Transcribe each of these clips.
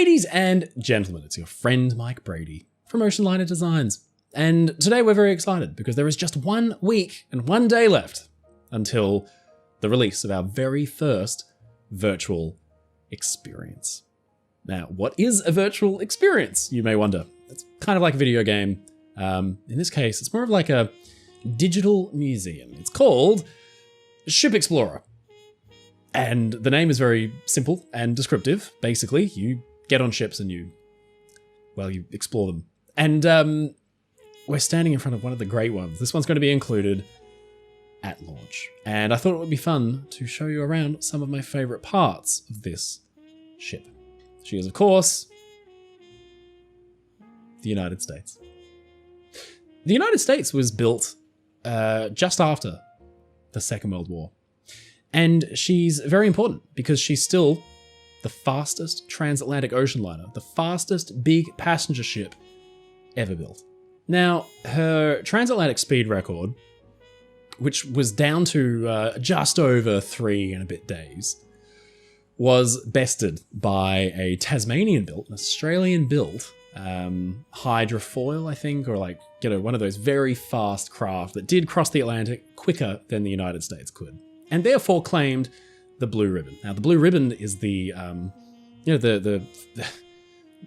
Ladies and gentlemen, it's your friend Mike Brady from Oceanliner Designs. And today we're very excited because there is just 1 week and 1 day left until the release of our very first virtual experience. Now, what is a virtual experience, you may wonder? It's kind of like a video game. In this case, it's more of like a digital museum. It's called Ship Explorer. And the name is very simple and descriptive. Basically, you get on ships and you explore them. And we're standing in front of one of the great ones. This one's going to be included at launch. And I thought it would be fun to show you around some of my favorite parts of this ship. She is, of course, the United States. The United States was built just after the Second World War. And she's very important because she's still the fastest transatlantic ocean liner, the fastest big passenger ship ever built. Now, her transatlantic speed record, which was down to just over 3 and a bit days, was bested by a Tasmanian-built, an Australian-built hydrofoil, I think, or one of those very fast craft that did cross the Atlantic quicker than the United States could, and therefore claimed the blue ribbon. Now, the blue ribbon is the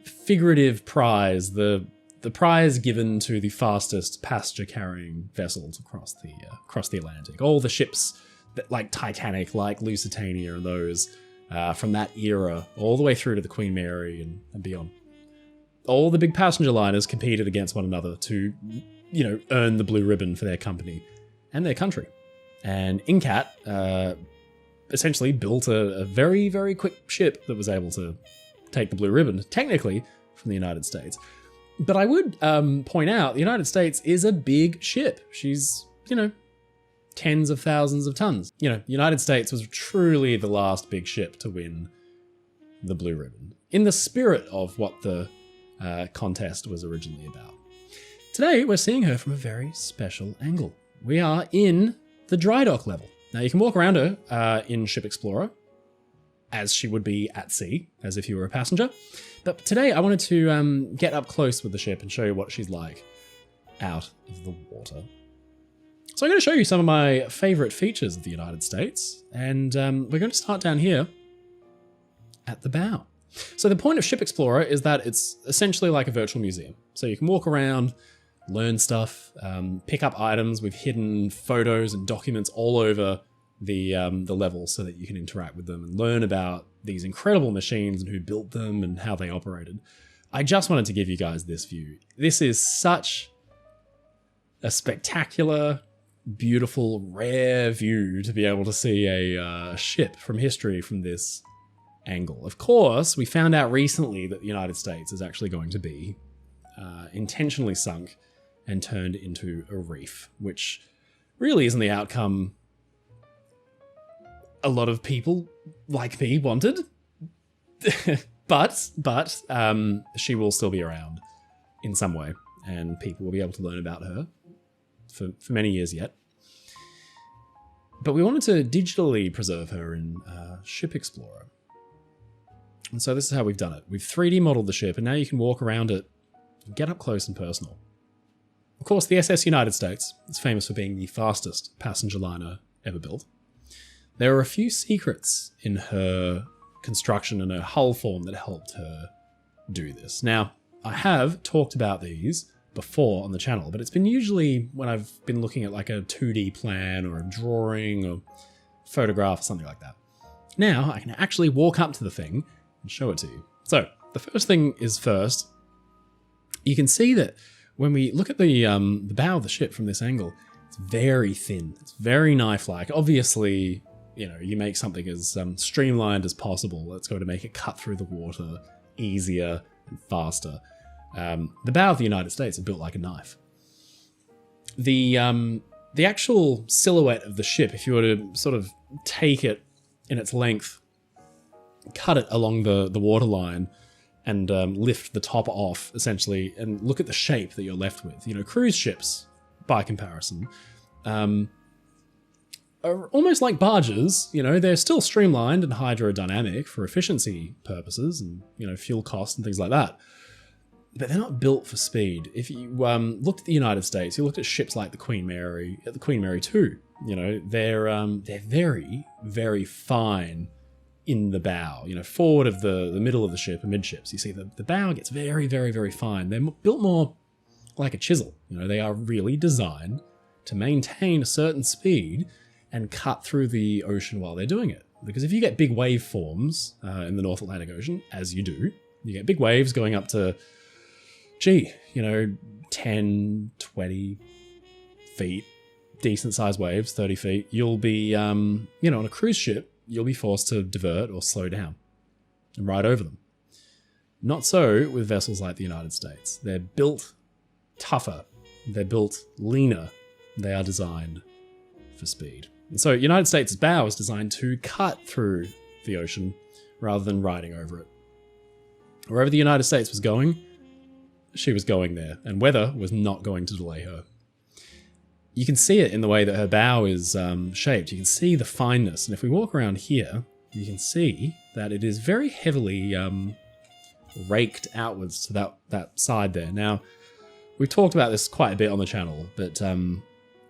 figurative prize, the prize given to the fastest passenger-carrying vessels across the Atlantic. All the ships that, like Titanic, like Lusitania, and those from that era, all the way through to the Queen Mary and beyond. All the big passenger liners competed against one another to, earn the blue ribbon for their company and their country. And Incat essentially built a very, very quick ship that was able to take the blue ribbon, technically, from the United States. But I would point out the United States is a big ship. She's, tens of thousands of tons. United States was truly the last big ship to win the blue ribbon, in the spirit of what the contest was originally about. Today, we're seeing her from a very special angle. We are in the dry dock level. Now, you can walk around her in Ship Explorer, as she would be at sea, as if you were a passenger. But today, I wanted to get up close with the ship and show you what she's like out of the water. So I'm going to show you some of my favorite features of the United States, and we're going to start down here at the bow. So the point of Ship Explorer is that it's essentially like a virtual museum. So you can walk around, learn stuff, pick up items with hidden photos and documents all over the level so that you can interact with them and learn about these incredible machines and who built them and how they operated. I just wanted to give you guys this view. This is such a spectacular, beautiful, rare view to be able to see a ship from history from this angle. Of course, we found out recently that the United States is actually going to be intentionally sunk and turned into a reef, which really isn't the outcome a lot of people like me wanted. but she will still be around in some way, and people will be able to learn about her for many years yet. But we wanted to digitally preserve her in Ship Explorer. And so this is how we've done it. We've 3D modeled the ship, and now you can walk around it and get up close and personal. Of course, the SS United States is famous for being the fastest passenger liner ever built. There are a few secrets in her construction and her hull form that helped her do this. Now, I have talked about these before on the channel, but it's been usually when I've been looking at like a 2D plan or a drawing or photograph or something like that. Now, I can actually walk up to the thing and show it to you. So, the first thing is first, you can see that when we look at the bow of the ship from this angle, it's very thin. It's very knife-like. Obviously, you make something as streamlined as possible. That's going to make it cut through the water easier and faster. The bow of the United States is built like a knife. The actual silhouette of the ship, if you were to sort of take it in its length, cut it along the waterline, and lift the top off, essentially, and look at the shape that you're left with. Cruise ships, by comparison, are almost like barges. They're still streamlined and hydrodynamic for efficiency purposes and, fuel costs and things like that. But they're not built for speed. If you looked at the United States, you looked at ships like the Queen Mary 2, they're very, very fine in the bow. Forward of the middle of the ship, amidships, you see the bow gets very, very, very fine. They're built more like a chisel. They are really designed to maintain a certain speed and cut through the ocean while they're doing it. Because if you get big wave forms in the North Atlantic Ocean, as you do, you get big waves going up to 10, 20 feet, decent sized waves, 30 feet, you'll be, on a cruise ship, you'll be forced to divert or slow down and ride over them. Not so with vessels like the United States. They're built tougher. They're built leaner. They are designed for speed. And so United States' bow is designed to cut through the ocean rather than riding over it. Wherever the United States was going, she was going there, and weather was not going to delay her. You can see it in the way that her bow is shaped. You can see the fineness, and if we walk around here, you can see that it is very heavily raked outwards to that side there. Now, we've talked about this quite a bit on the channel, but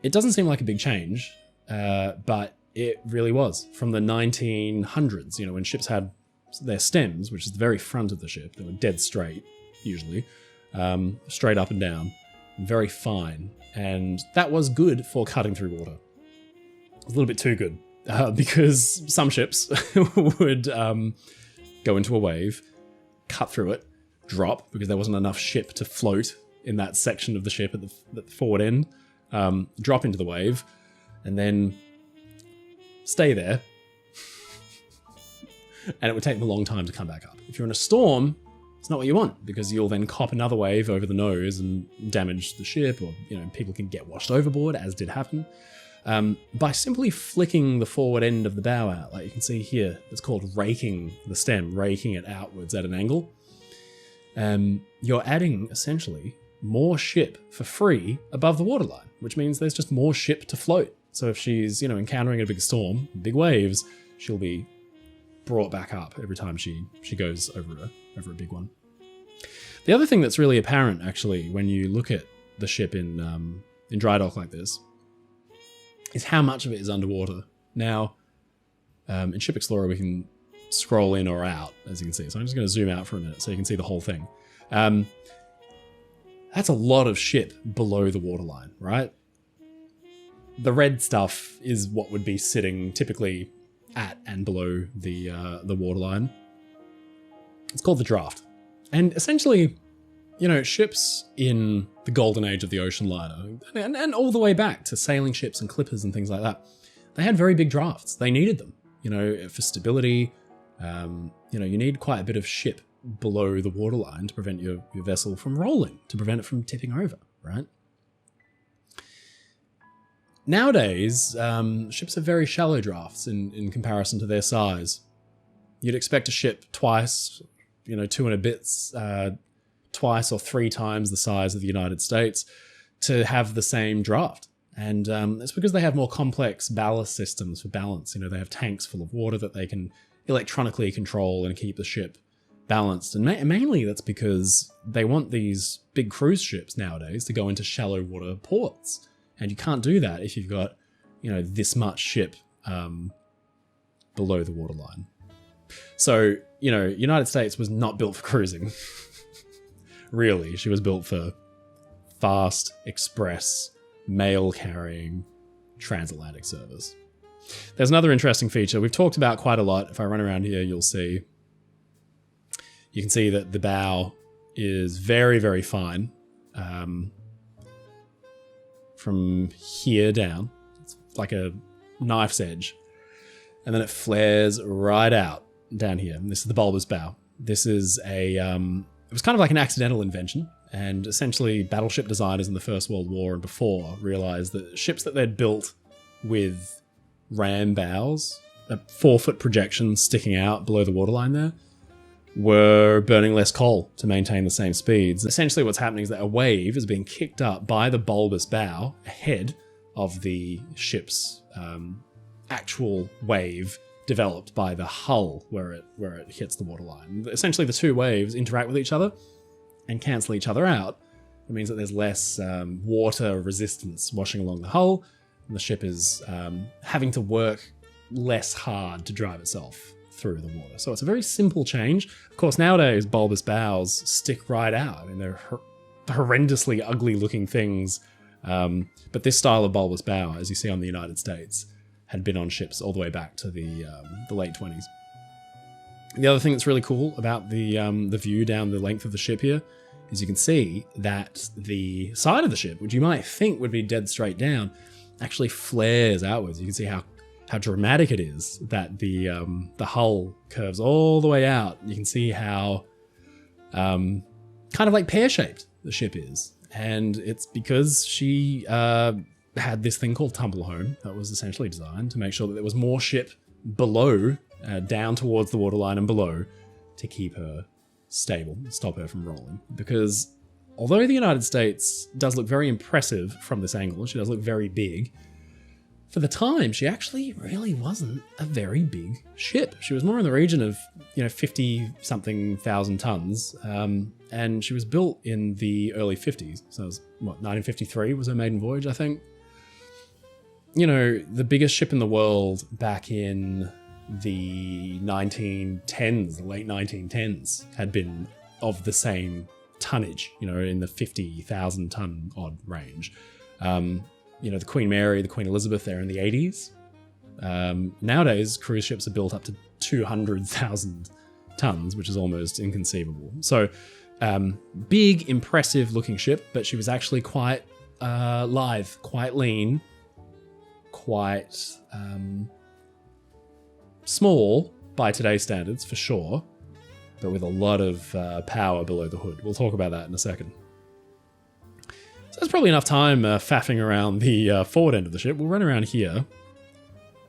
it doesn't seem like a big change, but it really was. From the 1900s, when ships had their stems, which is the very front of the ship, they were dead straight, usually, straight up and down, very fine, and that was good for cutting through water. A little bit too good, because some ships would go into a wave, cut through it, drop because there wasn't enough ship to float in that section of the ship at the forward end, drop into the wave, and then stay there. And it would take them a long time to come back up. If you're in a storm, it's not what you want, because you'll then cop another wave over the nose and damage the ship, or people can get washed overboard, as did happen. By simply flicking the forward end of the bow out, like you can see here, it's called raking the stem, raking it outwards at an angle. You're adding, essentially, more ship for free above the waterline, which means there's just more ship to float. So if she's, encountering a big storm, big waves, she'll be brought back up every time she goes over a big one. The other thing that's really apparent, actually, when you look at the ship in dry dock like this, is how much of it is underwater. Now, in Ship Explorer, we can scroll in or out, as you can see. So I'm just going to zoom out for a minute so you can see the whole thing. That's a lot of ship below the waterline, right? The red stuff is what would be sitting typically at and below the waterline. It's called the draft. And essentially, ships in the golden age of the Oceanliner, and all the way back to sailing ships and clippers and things like that, they had very big drafts. They needed them, for stability. You need quite a bit of ship below the waterline to prevent your vessel from rolling, to prevent it from tipping over, right? Nowadays, ships have very shallow drafts in comparison to their size. You'd expect a ship twice, 2 and a bits, twice or 3 times the size of the United States to have the same draft. And it's because they have more complex ballast systems for balance. They have tanks full of water that they can electronically control and keep the ship balanced. And mainly that's because they want these big cruise ships nowadays to go into shallow water ports. And you can't do that if you've got, this much ship below the waterline. So, United States was not built for cruising. Really, she was built for fast, express, mail-carrying transatlantic service. There's another interesting feature we've talked about quite a lot. If I run around here, you can see that the bow is very, very fine. From here down, it's like a knife's edge, and then it flares right out down here. And this is the bulbous bow. This is it was kind of like an accidental invention, and essentially battleship designers in the First World War and before realized that ships that they'd built with ram bows, a 4-foot projection sticking out below the waterline there, were burning less coal to maintain the same speeds. Essentially what's happening is that a wave is being kicked up by the bulbous bow ahead of the ship's actual wave developed by the hull where it hits the waterline. Essentially, the two waves interact with each other and cancel each other out. It means that there's less water resistance washing along the hull, and the ship is having to work less hard to drive itself through the water. So it's a very simple change. Of course, nowadays, bulbous bows stick right out. I mean, they're horrendously ugly looking things. But this style of bulbous bow, as you see on the United States, had been on ships all the way back to the late 20s. The other thing that's really cool about the view down the length of the ship here is you can see that the side of the ship, which you might think would be dead straight down, actually flares outwards. You can see how dramatic it is that the hull curves all the way out. You can see how kind of like pear-shaped the ship is. And it's because she had this thing called tumble home that was essentially designed to make sure that there was more ship below, down towards the waterline and below, to keep her stable, stop her from rolling. Because although the United States does look very impressive from this angle, she does look very big, for the time, she actually really wasn't a very big ship. She was more in the region of, 50-something thousand tons, and she was built in the early 50s. So it was, 1953 was her maiden voyage, I think. The biggest ship in the world back in the 1910s, the late 1910s, had been of the same tonnage, in the 50,000 ton odd range. The Queen Mary, the Queen Elizabeth, they're in the 80s. Nowadays, cruise ships are built up to 200,000 tons, which is almost inconceivable. So, big, impressive looking ship, but she was actually quite lithe, quite lean, quite small by today's standards, for sure, but with a lot of power below the hood. We'll talk about that in a second. So there's probably enough time faffing around the forward end of the ship. We'll run around here.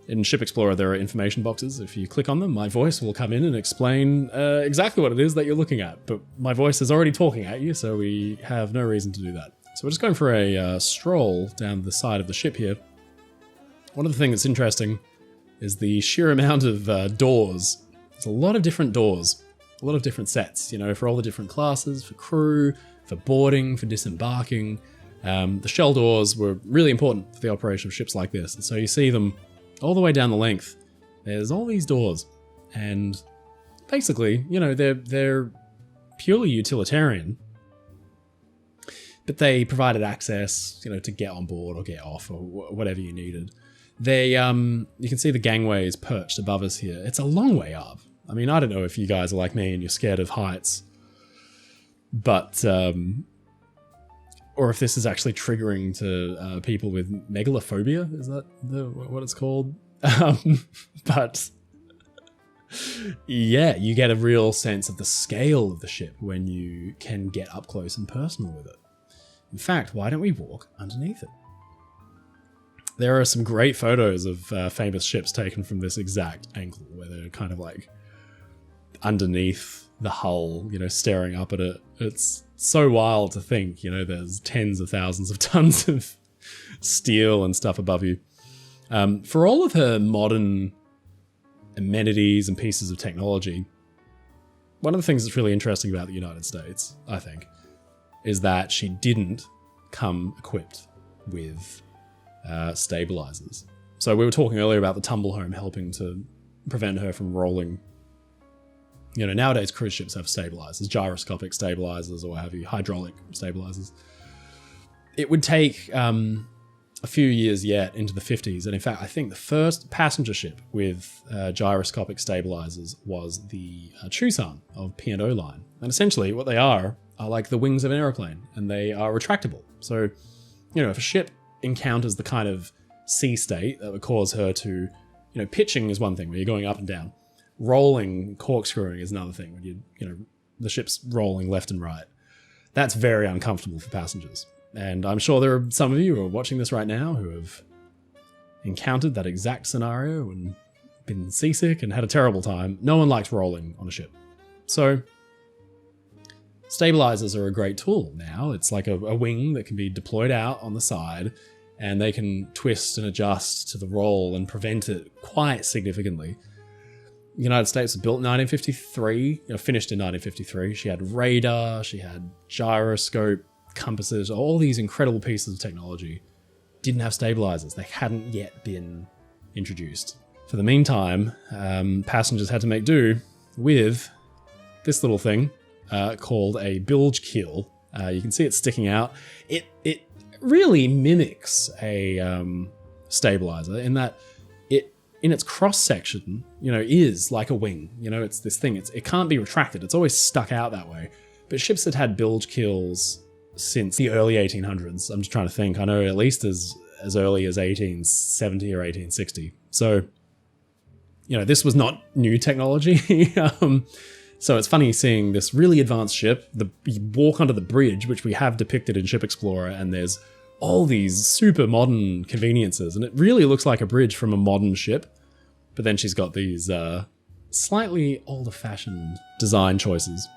In Ship Explorer, there are information boxes. If you click on them, my voice will come in and explain exactly what it is that you're looking at. But my voice is already talking at you, so we have no reason to do that. So we're just going for a stroll down the side of the ship here. One of the things that's interesting is the sheer amount of doors. There's a lot of different doors, a lot of different sets, for all the different classes, for crew, for boarding, for disembarking. The shell doors were really important for the operation of ships like this. And so you see them all the way down the length. There's all these doors. And basically, they're purely utilitarian. But they provided access, to get on board or get off or whatever you needed. They, you can see the gangways perched above us here. It's a long way up. I mean, I don't know if you guys are like me and you're scared of heights. But, or if this is actually triggering to people with megalophobia, is that what it's called? But yeah, you get a real sense of the scale of the ship when you can get up close and personal with it. In fact, why don't we walk underneath it? There are some great photos of famous ships taken from this exact angle, where they're kind of like underneath the hull, staring up at it. It's so wild to think, there's tens of thousands of tons of steel and stuff above you. For all of her modern amenities and pieces of technology, one of the things that's really interesting about the United States, I think, is that she didn't come equipped with stabilizers. So we were talking earlier about the tumble home helping to prevent her from rolling. Nowadays cruise ships have stabilizers, gyroscopic stabilizers, or have you, hydraulic stabilizers. It would take a few years yet into the 50s, and in fact, I think the first passenger ship with gyroscopic stabilizers was the Tucson of P&O Line. And essentially, what they are like the wings of an aeroplane, and they are retractable. So, if a ship encounters the kind of sea state that would cause her to, pitching is one thing where you're going up and down. Rolling, corkscrewing is another thing when the ship's rolling left and right. That's very uncomfortable for passengers. And I'm sure there are some of you who are watching this right now who have encountered that exact scenario and been seasick and had a terrible time. No one likes rolling on a ship. So stabilizers are a great tool now. It's like a wing that can be deployed out on the side and they can twist and adjust to the roll and prevent it quite significantly. The United States was built in 1953, finished in 1953. She had radar, she had gyroscope, compasses, all these incredible pieces of technology. Didn't have stabilizers. They hadn't yet been introduced. For the meantime, passengers had to make do with this little thing called a bilge keel. You can see it sticking out. It really mimics a stabilizer in that in its cross section, is like a wing. It's this thing. It can't be retracted. It's always stuck out that way. But ships that had bilge keels since the early 1800s, I'm just trying to think. I know at least as early as 1870 or 1860. So, this was not new technology. So it's funny seeing this really advanced ship. You walk onto the bridge, which we have depicted in Ship Explorer, and there's all these super modern conveniences, and it really looks like a bridge from a modern ship. But then she's got these slightly older-fashioned design choices.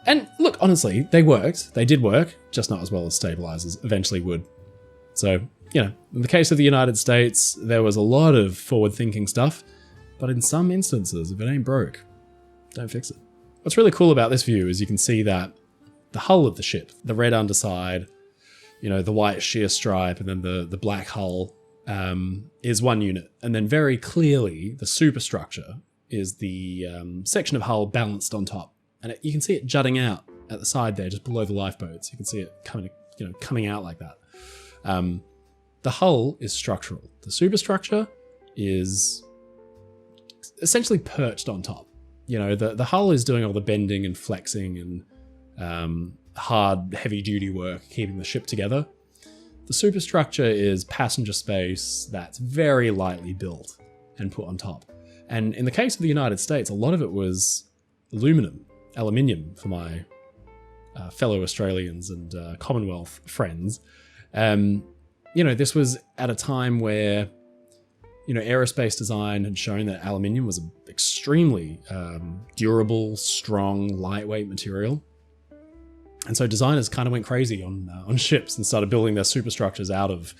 And look, honestly, they worked. They did work, just not as well as stabilizers eventually would. So, in the case of the United States, there was a lot of forward-thinking stuff, but in some instances, if it ain't broke, don't fix it. What's really cool about this view is you can see that the hull of the ship, the red underside, the white sheer stripe, and then the black hull is one unit. And then very clearly, the superstructure is the section of hull balanced on top. And you can see it jutting out at the side there, just below the lifeboats. You can see it coming out like that. The hull is structural. The superstructure is essentially perched on top. The hull is doing all the bending and flexing and hard, heavy-duty work, keeping the ship together. The superstructure is passenger space that's very lightly built and put on top. And in the case of the United States, a lot of it was aluminium for my fellow Australians and Commonwealth friends. This was at a time where, aerospace design had shown that aluminium was an extremely durable, strong, lightweight material. And so designers kind of went crazy on ships and started building their superstructures out of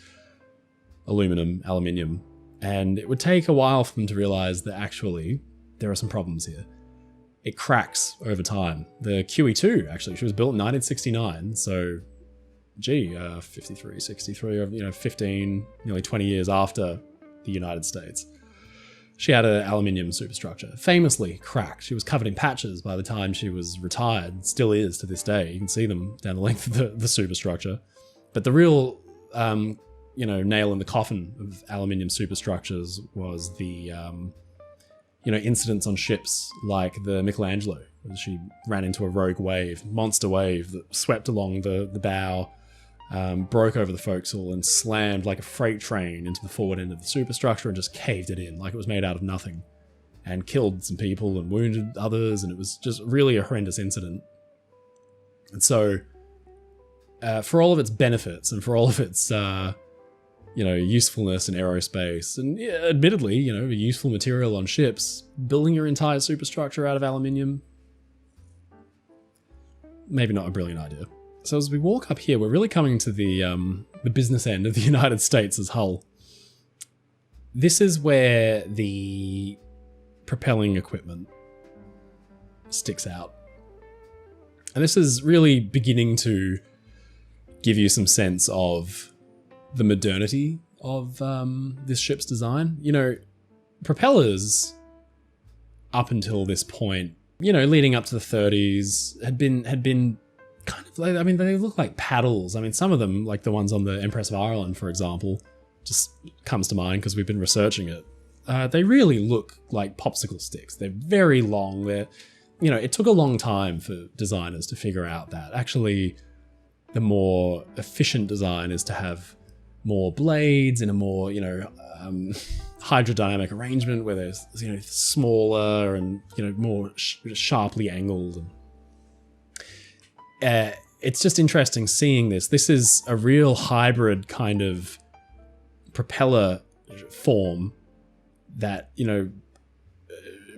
aluminium. And it would take a while for them to realize that actually there are some problems here. It cracks over time. The QE2, actually, she was built in 1969. So, 53, 63, 15, nearly 20 years after the United States. She had an aluminium superstructure, famously cracked. She was covered in patches by the time she was retired, still is to this day. You can see them down the length of the superstructure. But the real, nail in the coffin of aluminium superstructures was the, incidents on ships like the Michelangelo, where she ran into a rogue wave, monster wave that swept along the bow, broke over the forecastle and slammed like a freight train into the forward end of the superstructure and just caved it in like it was made out of nothing, and killed some people and wounded others, and it was just really a horrendous incident. And so for all of its benefits and for all of its usefulness in aerospace and admittedly a useful material on ships, building your entire superstructure out of aluminium, maybe not a brilliant idea. So as we walk up here, we're really coming to the business end of the United States as hull. This is where the propelling equipment sticks out. And this is really beginning to give you some sense of the modernity of this ship's design. Propellers up until this point, leading up to the 30s, had been kind of like, they look like paddles. Some of them, like the ones on the Empress of Ireland, for example, just comes to mind because we've been researching it. They really look like popsicle sticks. They're very long. It took a long time for designers to figure out that actually the more efficient design is to have more blades in a more, hydrodynamic arrangement where there's, smaller and, more sharply angled. It's just interesting seeing this. This is a real hybrid kind of propeller form that,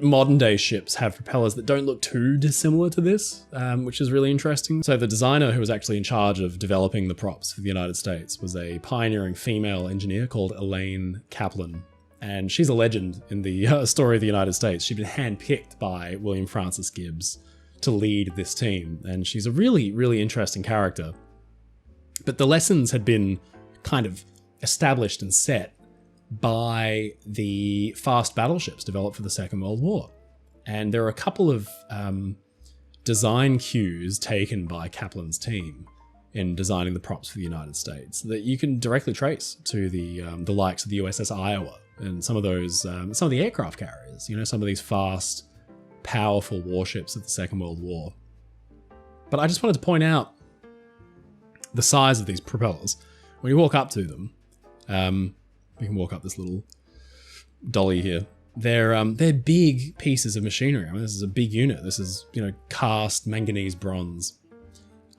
modern day ships have propellers that don't look too dissimilar to this, which is really interesting. So the designer who was actually in charge of developing the props for the United States was a pioneering female engineer called Elaine Kaplan. And she's a legend in the story of the United States. She'd been handpicked by William Francis Gibbs to lead this team. And she's a really, really interesting character. But the lessons had been kind of established and set by the fast battleships developed for the Second World War. And there are a couple of design cues taken by Kaplan's team in designing the props for the United States that you can directly trace to the likes of the USS Iowa and some of those, some of the aircraft carriers, you know, some of these fast, powerful warships of the Second World War. But I just wanted to point out the size of these propellers. When you walk up to them, we can walk up this little dolly here. They're big pieces of machinery. I mean, this is a big unit. This is, you know, cast manganese bronze.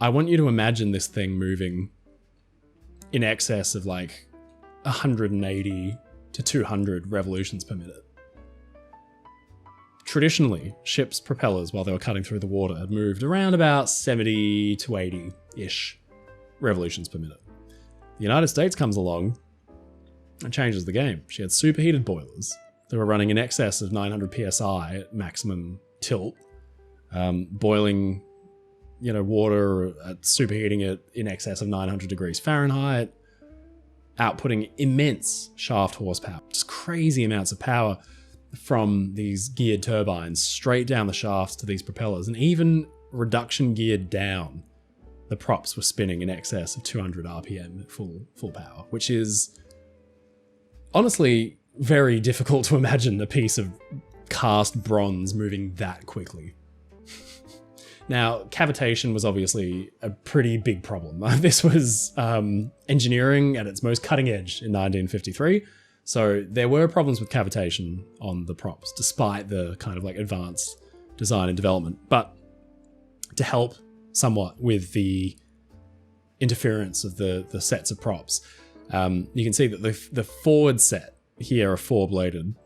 I want you to imagine this thing moving in excess of like 180 to 200 revolutions per minute. Traditionally, ships' propellers, while they were cutting through the water, had moved around about 70 to 80-ish revolutions per minute. The United States comes along and changes the game. She had superheated boilers. They were running in excess of 900 psi at maximum tilt, boiling, you know, water, superheating it in excess of 900 degrees Fahrenheit, outputting immense shaft horsepower, just crazy amounts of power from these geared turbines straight down the shafts to these propellers, and even reduction geared down, the props were spinning in excess of 200 RPM at full power, which is honestly very difficult to imagine a piece of cast bronze moving that quickly. Now, cavitation was obviously a pretty big problem. This was engineering at its most cutting edge in 1953. So there were problems with cavitation on the props, despite the kind of like advanced design and development. But to help somewhat with the interference of the sets of props, you can see that the forward set here are 4-bladed,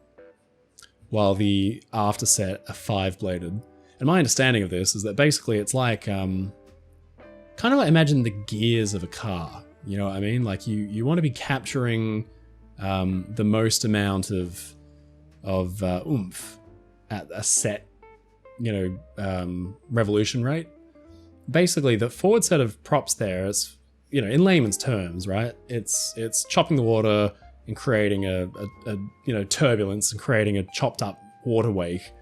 while the after set are 5-bladed. And my understanding of this is that basically it's like, kind of like imagine the gears of a car. You know what I mean? Like you want to be capturing the most amount of oomph at a set, you know, revolution rate. Basically, the forward set of props there is, you know, in layman's terms, right? It's chopping the water and creating a you know, turbulence and creating a chopped up water wake.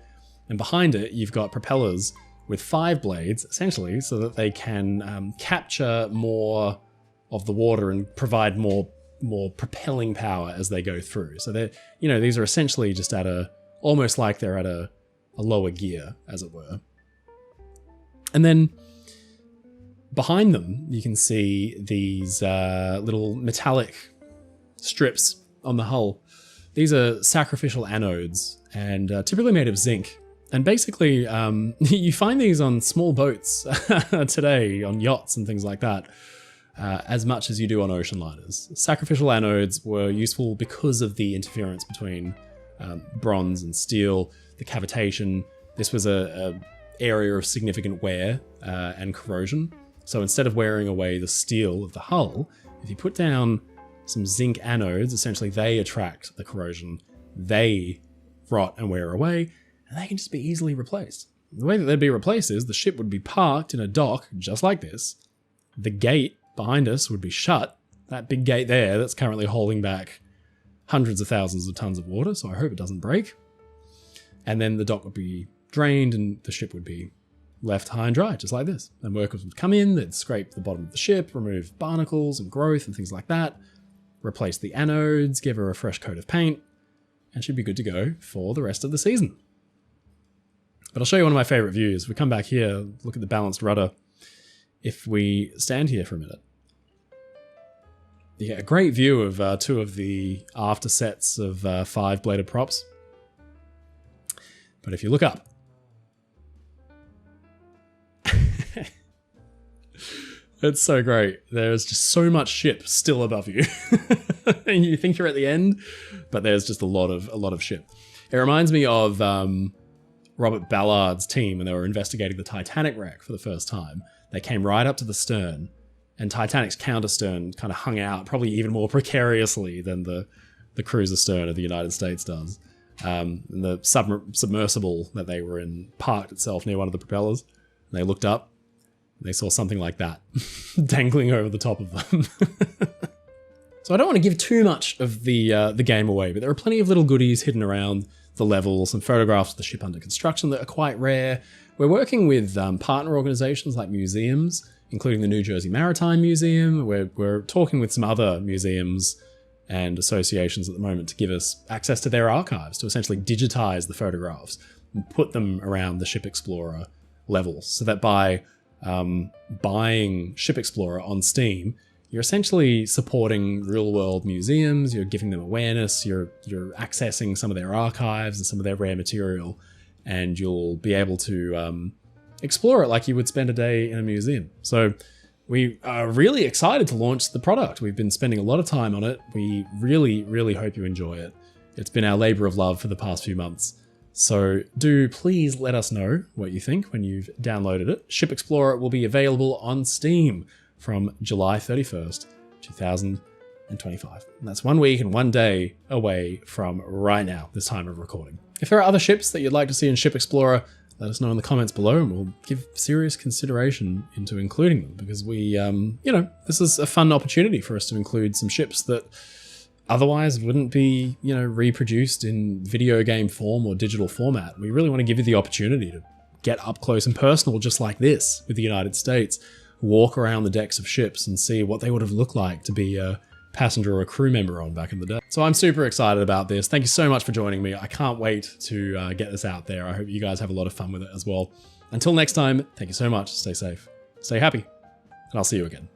And behind it, you've got propellers with 5 blades, essentially, so that they can capture more of the water and provide more propelling power as they go through. So they're, you know, these are essentially just almost like they're at a lower gear, as it were. And then behind them, you can see these little metallic strips on the hull. These are sacrificial anodes and typically made of zinc. And basically, you find these on small boats today, on yachts and things like that, as much as you do on ocean liners. Sacrificial anodes were useful because of the interference between bronze and steel, the cavitation. This was a area of significant wear and corrosion. So instead of wearing away the steel of the hull, if you put down some zinc anodes, essentially they attract the corrosion, they rot and wear away, and they can just be easily replaced. The way that they'd be replaced is the ship would be parked in a dock just like this. The gate behind us would be shut, that big gate there that's currently holding back hundreds of thousands of tons of water, so I hope it doesn't break. And then the dock would be drained and the ship would be left high and dry, just like this. And workers would come in, they'd scrape the bottom of the ship, remove barnacles and growth and things like that, replace the anodes, give her a fresh coat of paint, and she'd be good to go for the rest of the season. But I'll show you one of my favorite views. We come back here, look at the balanced rudder. If we stand here for a minute, you get a great view of 2 of the after sets of 5-bladed props. But if you look up, it's so great. There's just so much ship still above you. And you think you're at the end, but there's just a lot of ship. It reminds me of Robert Ballard's team, when they were investigating the Titanic wreck for the first time, they came right up to the stern, and Titanic's counterstern kind of hung out probably even more precariously than the cruiser stern of the United States does. And the submersible that they were in parked itself near one of the propellers, and they looked up, and they saw something like that dangling over the top of them. So I don't want to give too much of the game away, but there are plenty of little goodies hidden around the level, some photographs of the ship under construction that are quite rare. We're working with partner organizations like museums, including the New Jersey Maritime Museum. We're talking with some other museums and associations at the moment to give us access to their archives, to essentially digitize the photographs and put them around the Ship Explorer levels, so that by buying Ship Explorer on Steam, you're essentially supporting real-world museums, you're giving them awareness, you're accessing some of their archives and some of their rare material, and you'll be able to explore it like you would spend a day in a museum. So we are really excited to launch the product. We've been spending a lot of time on it. We really, really hope you enjoy it. It's been our labor of love for the past few months. So do please let us know what you think when you've downloaded it. Ship Explorer will be available on Steam from July 31st, 2025. And that's 1 week and 1 day away from right now, this time of recording. If there are other ships that you'd like to see in Ship Explorer, let us know in the comments below, and we'll give serious consideration into including them, because we, this is a fun opportunity for us to include some ships that otherwise wouldn't be, reproduced in video game form or digital format. We really want to give you the opportunity to get up close and personal just like this with the United States, walk around the decks of ships and see what they would have looked like to be a passenger or a crew member on back in the day. So I'm super excited about this. Thank you so much for joining me. I can't wait to get this out there. I hope you guys have a lot of fun with it as well. Until next time, thank you so much. Stay safe, stay happy, and I'll see you again.